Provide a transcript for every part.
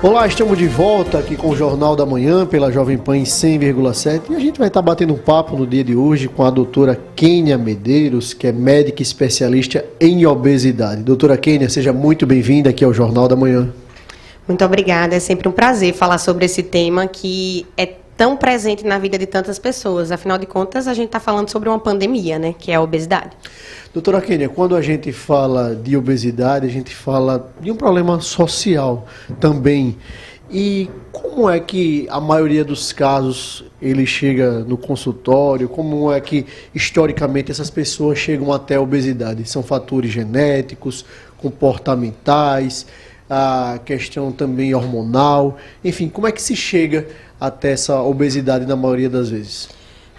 Olá, estamos de volta aqui com o Jornal da Manhã pela Jovem Pan em 100,7 e a gente vai estar batendo um papo no dia de hoje com a doutora Kênia Medeiros, que é médica especialista em obesidade. Doutora Kênia, seja muito bem-vinda aqui ao Jornal da Manhã. Muito obrigada, é sempre um prazer falar sobre esse tema que é tão presente na vida de tantas pessoas. Afinal de contas, a gente está falando sobre uma pandemia, né, que é a obesidade. Doutora Kênia, quando a gente fala de obesidade, a gente fala de um problema social também. E como é que a maioria dos casos ele chega no consultório? Como é que, historicamente, essas pessoas chegam até a obesidade? São fatores genéticos, comportamentais, a questão também hormonal? Enfim, como é que se chega até essa obesidade na maioria das vezes?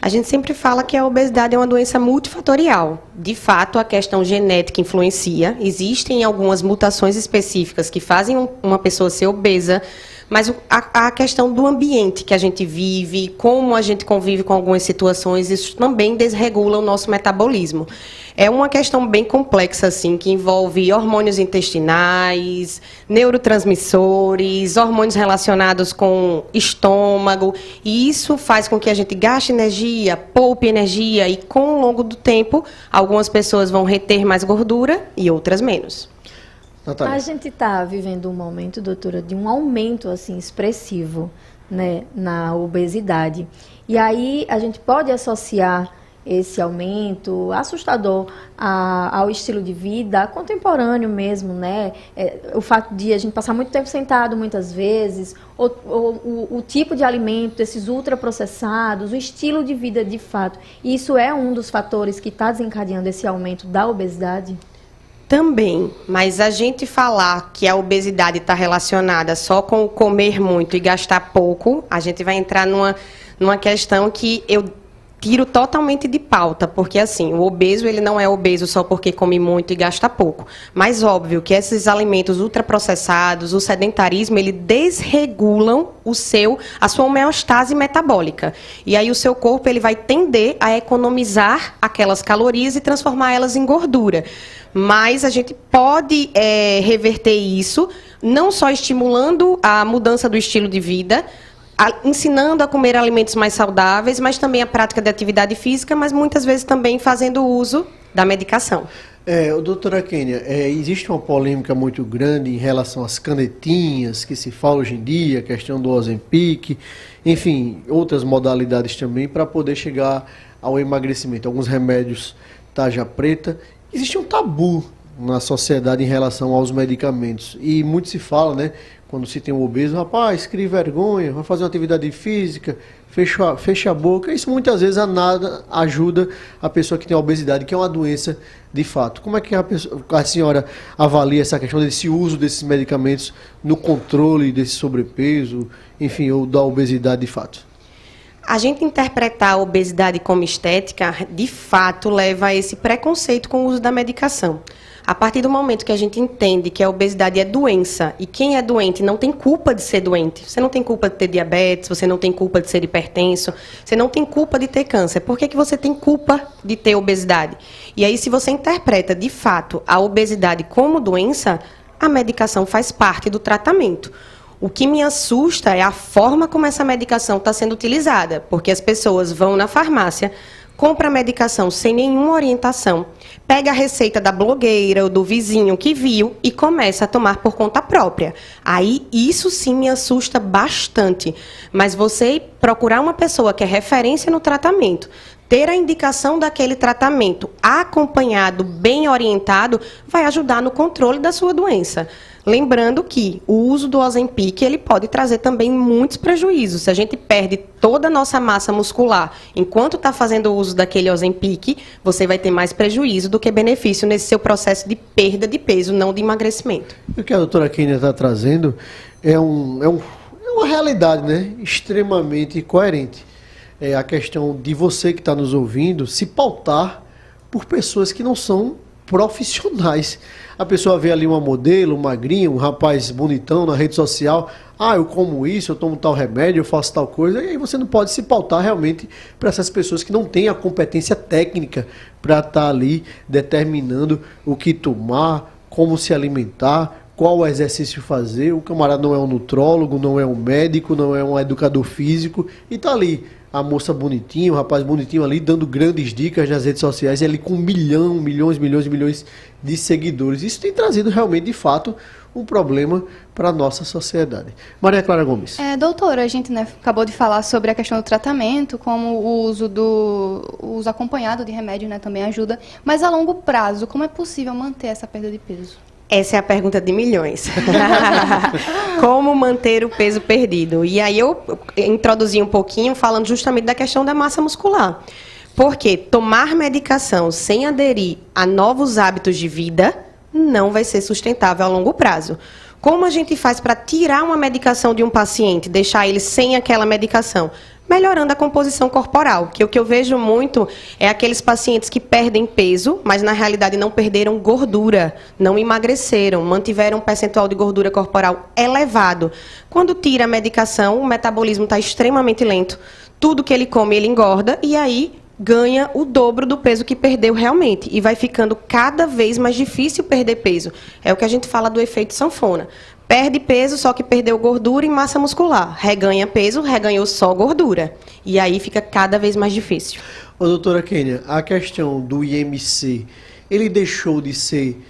A gente sempre fala que a obesidade é uma doença multifatorial. De fato, a questão genética influencia. Existem algumas mutações específicas que fazem uma pessoa ser obesa, mas a questão do ambiente que a gente vive, como a gente convive com algumas situações, isso também desregula o nosso metabolismo. É uma questão bem complexa, assim, que envolve hormônios intestinais, neurotransmissores, hormônios relacionados com estômago, e isso faz com que a gente gaste energia, poupe energia, e com o longo do tempo, algumas pessoas vão reter mais gordura e outras menos. Natália. A gente está vivendo um momento, doutora, de um aumento assim expressivo, né, na obesidade. E aí a gente pode associar esse aumento assustador ao estilo de vida contemporâneo mesmo, né? O fato de a gente passar muito tempo sentado muitas vezes, o tipo de alimento, esses ultraprocessados, o estilo de vida de fato. Isso é um dos fatores que está desencadeando esse aumento da obesidade? Também, mas a gente falar que a obesidade está relacionada só com o comer muito e gastar pouco, a gente vai entrar numa questão que eu tiro totalmente de pauta, porque assim, o obeso ele não é obeso só porque come muito e gasta pouco. Mas óbvio que esses alimentos ultraprocessados, o sedentarismo, ele desregulam a sua homeostase metabólica. E aí o seu corpo ele vai tender a economizar aquelas calorias e transformar elas em gordura. Mas a gente pode reverter isso, não só estimulando a mudança do estilo de vida, ensinando a comer alimentos mais saudáveis, mas também a prática de atividade física, mas muitas vezes também fazendo uso da medicação. Doutora Kênia, existe uma polêmica muito grande em relação às canetinhas que se fala hoje em dia, a questão do Ozempic, enfim, outras modalidades também para poder chegar ao emagrecimento. Alguns remédios tarja preta. Existe um tabu na sociedade em relação aos medicamentos e muito se fala, né? Quando se tem um obeso, rapaz, crie vergonha, vai fazer uma atividade física, fecha a boca. Isso muitas vezes ajuda a pessoa que tem a obesidade, que é uma doença de fato. Como é que a senhora avalia essa questão desse uso desses medicamentos no controle desse sobrepeso, enfim, ou da obesidade de fato? A gente interpretar a obesidade como estética, de fato, leva a esse preconceito com o uso da medicação. A partir do momento que a gente entende que a obesidade é doença e quem é doente não tem culpa de ser doente, você não tem culpa de ter diabetes, você não tem culpa de ser hipertenso, você não tem culpa de ter câncer. Por que você tem culpa de ter obesidade? E aí, se você interpreta, de fato, a obesidade como doença, a medicação faz parte do tratamento. O que me assusta é a forma como essa medicação está sendo utilizada, porque as pessoas vão na farmácia, compra a medicação sem nenhuma orientação, pega a receita da blogueira ou do vizinho que viu e começa a tomar por conta própria. Aí, isso sim me assusta bastante. Mas você procurar uma pessoa que é referência no tratamento, ter a indicação daquele tratamento acompanhado, bem orientado, vai ajudar no controle da sua doença. Lembrando que o uso do Ozempic ele pode trazer também muitos prejuízos. Se a gente perde toda a nossa massa muscular enquanto está fazendo o uso daquele Ozempic, você vai ter mais prejuízo do que benefício nesse seu processo de perda de peso, não de emagrecimento. O que a doutora Kênia está trazendo é uma realidade, né, extremamente coerente. A questão de você que está nos ouvindo se pautar por pessoas que não são profissionais. A pessoa vê ali uma modelo, um magrinho, um rapaz bonitão na rede social. Eu como isso, eu tomo tal remédio, eu faço tal coisa. E aí você não pode se pautar realmente para essas pessoas que não têm a competência técnica para estar ali determinando o que tomar, como se alimentar, qual exercício fazer. O camarada não é um nutrólogo, não é um médico, não é um educador físico, e tá ali a moça bonitinha, o rapaz bonitinho ali, dando grandes dicas nas redes sociais, e ali com milhões de seguidores. Isso tem trazido realmente, de fato, um problema para a nossa sociedade. Maria Clara Gomes. Doutora, a gente acabou de falar sobre a questão do tratamento, como o uso acompanhado de remédio também ajuda, mas a longo prazo, como é possível manter essa perda de peso? Essa é a pergunta de milhões. Como manter o peso perdido? E aí eu introduzi um pouquinho falando justamente da questão da massa muscular. Porque tomar medicação sem aderir a novos hábitos de vida não vai ser sustentável a longo prazo. Como a gente faz para tirar uma medicação de um paciente, deixar ele sem aquela medicação? Melhorando a composição corporal, que o que eu vejo muito é aqueles pacientes que perdem peso, mas na realidade não perderam gordura, não emagreceram, mantiveram um percentual de gordura corporal elevado. Quando tira a medicação, o metabolismo está extremamente lento, tudo que ele come ele engorda e aí ganha o dobro do peso que perdeu realmente e vai ficando cada vez mais difícil perder peso. É o que a gente fala do efeito sanfona. Perde peso, só que perdeu gordura e massa muscular. Reganha peso, reganhou só gordura. E aí fica cada vez mais difícil. Ô, doutora Kênia, a questão do IMC, ele deixou de ser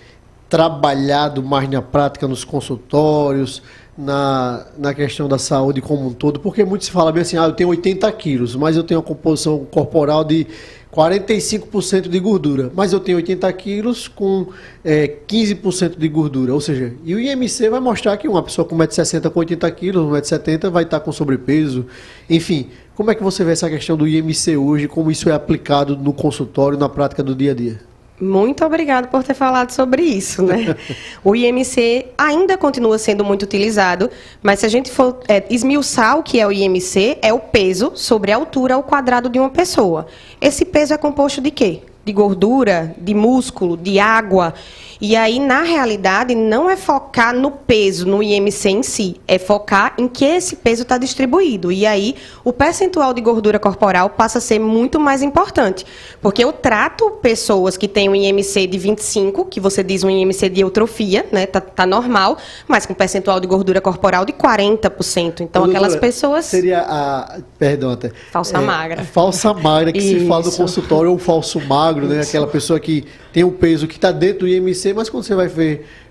trabalhado mais na prática, nos consultórios, na questão da saúde como um todo? Porque muitos falam bem assim, eu tenho 80 quilos, mas eu tenho uma composição corporal de 45% de gordura, mas eu tenho 80 quilos com 15% de gordura, ou seja, e o IMC vai mostrar que uma pessoa com 1,60 m com 80 quilos, 1,70 m vai estar com sobrepeso, enfim, como é que você vê essa questão do IMC hoje, como isso é aplicado no consultório, na prática do dia a dia? Muito obrigado por ter falado sobre isso, né? O IMC ainda continua sendo muito utilizado, mas se a gente for esmiuçar o que é o IMC, é o peso sobre a altura ao quadrado de uma pessoa. Esse peso é composto de quê? De gordura, de músculo, de água. E aí, na realidade, não é focar no peso, no IMC em si, é focar em que esse peso está distribuído. E aí, o percentual de gordura corporal passa a ser muito mais importante. Porque eu trato pessoas que têm um IMC de 25, que você diz um IMC de eutrofia, né, tá normal, mas com percentual de gordura corporal de 40%. Então, aquelas pessoas... Seria a... Perdão até. Falsa magra. A falsa magra, que se fala no consultório, ou falso magro, né? Aquela pessoa que tem um peso que está dentro do IMC, mas quando você vai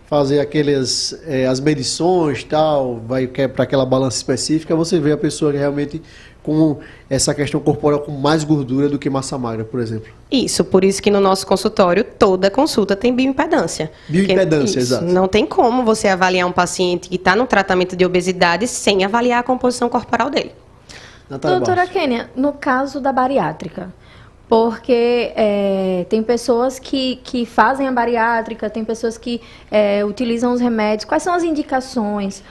fazer as medições, tal, vai para aquela balança específica, você vê a pessoa realmente com essa questão corporal com mais gordura do que massa magra, por exemplo. Isso, por isso que no nosso consultório toda consulta tem bioimpedância. Bioimpedância, exato. Não tem como você avaliar um paciente que está no tratamento de obesidade sem avaliar a composição corporal dele. Doutora Kênia, no caso da bariátrica, porque tem pessoas que fazem a bariátrica, tem pessoas que utilizam os remédios. Quais são as indicações?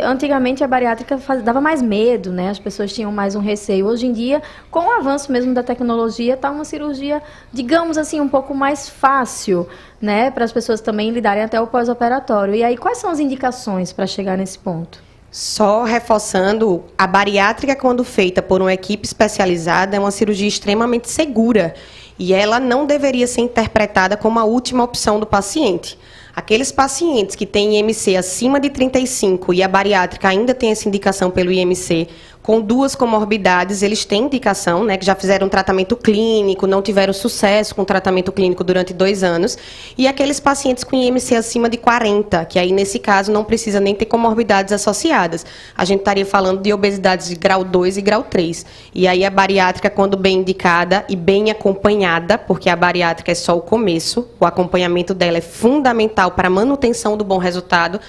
Antigamente a bariátrica dava mais medo, né? As pessoas tinham mais um receio. Hoje em dia, com o avanço mesmo da tecnologia, está uma cirurgia, digamos assim, um pouco mais fácil, né? Para as pessoas também lidarem até o pós-operatório. E aí, quais são as indicações para chegar nesse ponto? Só reforçando, a bariátrica, quando feita por uma equipe especializada, é uma cirurgia extremamente segura e ela não deveria ser interpretada como a última opção do paciente. Aqueles pacientes que têm IMC acima de 35 e a bariátrica ainda tem essa indicação pelo IMC, com duas comorbidades, eles têm indicação, né, que já fizeram tratamento clínico, não tiveram sucesso com tratamento clínico durante 2 anos, e aqueles pacientes com IMC acima de 40, que aí nesse caso não precisa nem ter comorbidades associadas. A gente estaria falando de obesidades de grau 2 e grau 3. E aí a bariátrica, quando bem indicada e bem acompanhada, porque a bariátrica é só o começo, o acompanhamento dela é fundamental para a manutenção do bom resultado,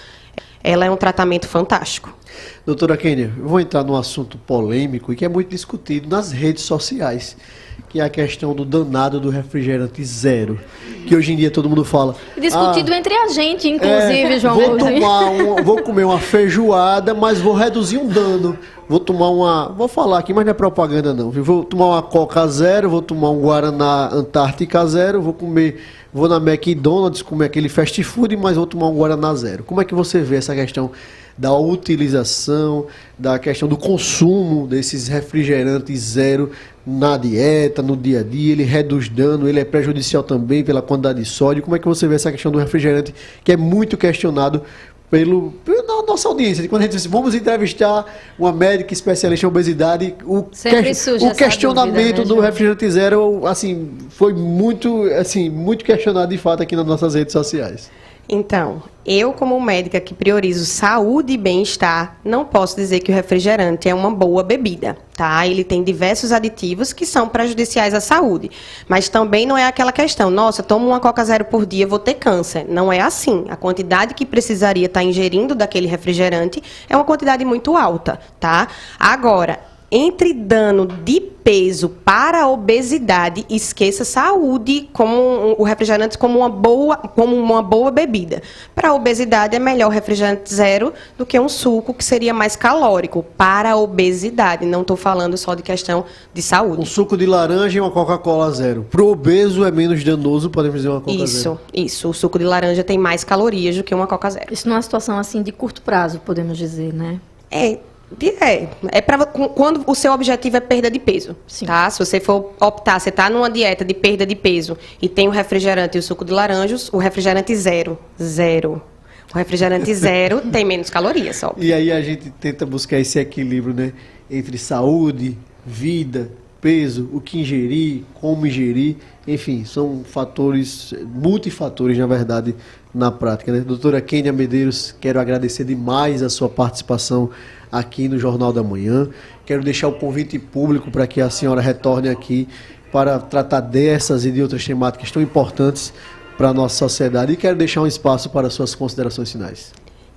ela é um tratamento fantástico. Doutora Kênia, eu vou entrar num assunto polêmico e que é muito discutido nas redes sociais, que é a questão do danado do refrigerante zero, que hoje em dia todo mundo fala... Discutido entre a gente, inclusive, João. Vou comer uma feijoada, mas vou reduzir um dano. Vou falar aqui, mas não é propaganda não. Vou tomar uma Coca zero, vou tomar um Guaraná Antártica zero, vou na McDonald's comer aquele fast food, mas vou tomar um Guaraná zero. Como é que você vê essa questão da utilização, da questão do consumo desses refrigerantes zero na dieta, no dia a dia, ele reduz dano, ele é prejudicial também pela quantidade de sódio. Como é que você vê essa questão do refrigerante, que é muito questionado pela nossa audiência? Quando a gente diz, vamos entrevistar uma médica especialista em obesidade, o questionamento do refrigerante zero, assim, foi muito questionado de fato aqui nas nossas redes sociais. Então, eu como médica que priorizo saúde e bem-estar, não posso dizer que o refrigerante é uma boa bebida, tá? Ele tem diversos aditivos que são prejudiciais à saúde, mas também não é aquela questão, nossa, tomo uma Coca Zero por dia, vou ter câncer. Não é assim. A quantidade que precisaria estar ingerindo daquele refrigerante é uma quantidade muito alta, tá? Agora, entre dano de peso para a obesidade, esqueça saúde como o refrigerante como uma boa bebida. Para a obesidade é melhor o refrigerante zero do que um suco que seria mais calórico para a obesidade. Não estou falando só de questão de saúde. Um suco de laranja e uma Coca-Cola zero. Para o obeso é menos danoso, podemos dizer, uma Coca zero. Isso. O suco de laranja tem mais calorias do que uma Coca zero. Isso numa situação assim de curto prazo, podemos dizer, né? É para quando o seu objetivo é perda de peso, tá? Se você for optar, você está numa dieta de perda de peso e tem o refrigerante e o suco de laranjas, o refrigerante zero. O refrigerante zero tem menos calorias, só. E aí a gente tenta buscar esse equilíbrio, né? Entre saúde, vida, peso, o que ingerir, como ingerir, enfim, são fatores, multifatores, na verdade, na prática, né? Doutora Kênia Medeiros, quero agradecer demais a sua participação aqui no Jornal da Manhã. Quero deixar o convite público para que a senhora retorne aqui para tratar dessas e de outras temáticas tão importantes para a nossa sociedade. E quero deixar um espaço para suas considerações finais.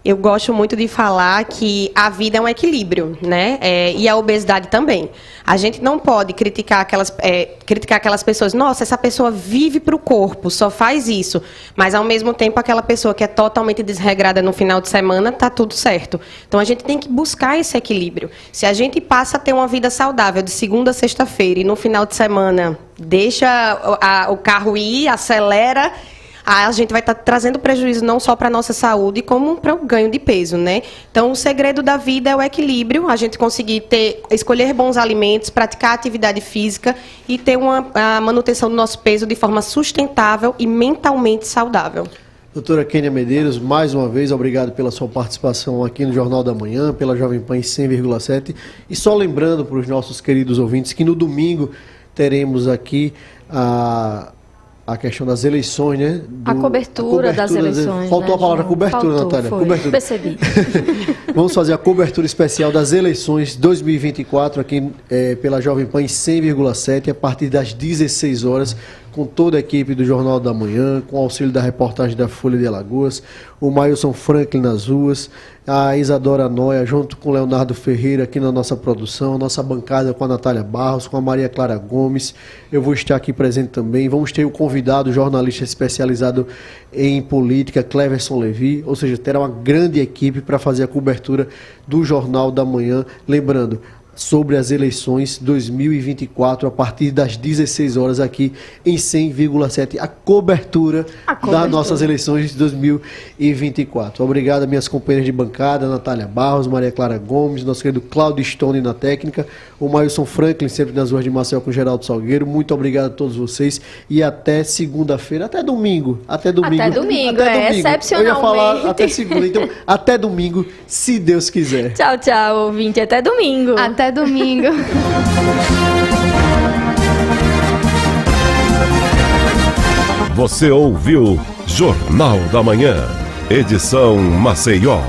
Eu gosto muito de falar que a vida é um equilíbrio, né? E a obesidade também. A gente não pode criticar aquelas pessoas. Nossa, essa pessoa vive para o corpo, só faz isso. Mas, ao mesmo tempo, aquela pessoa que é totalmente desregrada no final de semana, tá tudo certo. Então, a gente tem que buscar esse equilíbrio. Se a gente passa a ter uma vida saudável de segunda a sexta-feira e no final de semana deixa o carro ir, acelera, a gente vai estar trazendo prejuízo não só para a nossa saúde, como para o ganho de peso, né? Então, o segredo da vida é o equilíbrio, a gente conseguir escolher bons alimentos, praticar atividade física e ter a manutenção do nosso peso de forma sustentável e mentalmente saudável. Doutora Kênia Medeiros, mais uma vez, obrigado pela sua participação aqui no Jornal da Manhã, pela Jovem Pan 100,7. E só lembrando para os nossos queridos ouvintes que no domingo teremos aqui a questão das eleições, né? A cobertura das eleições. Faltou, né, a palavra cobertura, Natália. Cobertura. Percebi. Vamos fazer a cobertura especial das eleições 2024 aqui pela Jovem Pan 100,7 a partir das 16 horas, com toda a equipe do Jornal da Manhã, com o auxílio da reportagem da Folha de Alagoas, o Mailson Franklin nas ruas, a Isadora Noia, junto com o Leonardo Ferreira aqui na nossa produção, nossa bancada com a Natália Barros, com a Maria Clara Gomes. Eu vou estar aqui presente também. Vamos ter o convidado, jornalista especializado em política, Cleverson Levi, ou seja, terá uma grande equipe para fazer a cobertura do Jornal da Manhã. Lembrando, sobre as eleições 2024, a partir das 16 horas aqui em 100,7, a cobertura das nossas eleições de 2024. Obrigado, minhas companheiras de bancada, Natália Barros, Maria Clara Gomes, nosso querido Cláudio Stone na técnica, o Mailson Franklin, sempre nas ruas de Maceió com Geraldo Salgueiro. Muito obrigado a todos vocês e até segunda-feira, até domingo, excepcionalmente. Eu ia falar até segunda, então até domingo, se Deus quiser. Tchau, tchau, ouvinte, até domingo. Até domingo. Você ouviu Jornal da Manhã, edição Maceió.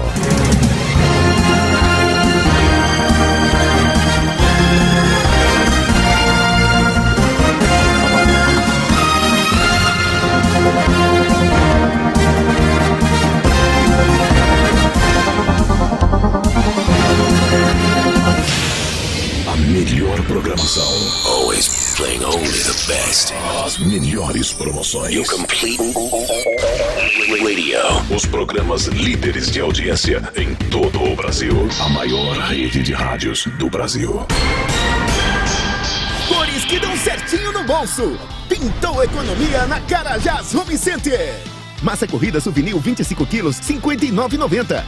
Always playing only the best. As melhores promoções. You complete radio. Os programas líderes de audiência em todo o Brasil. A maior rede de rádios do Brasil. Cores que dão certinho no bolso. Pintou economia na Carajás Home Center. Massa corrida souvenir 25 quilos, R$ 59,90.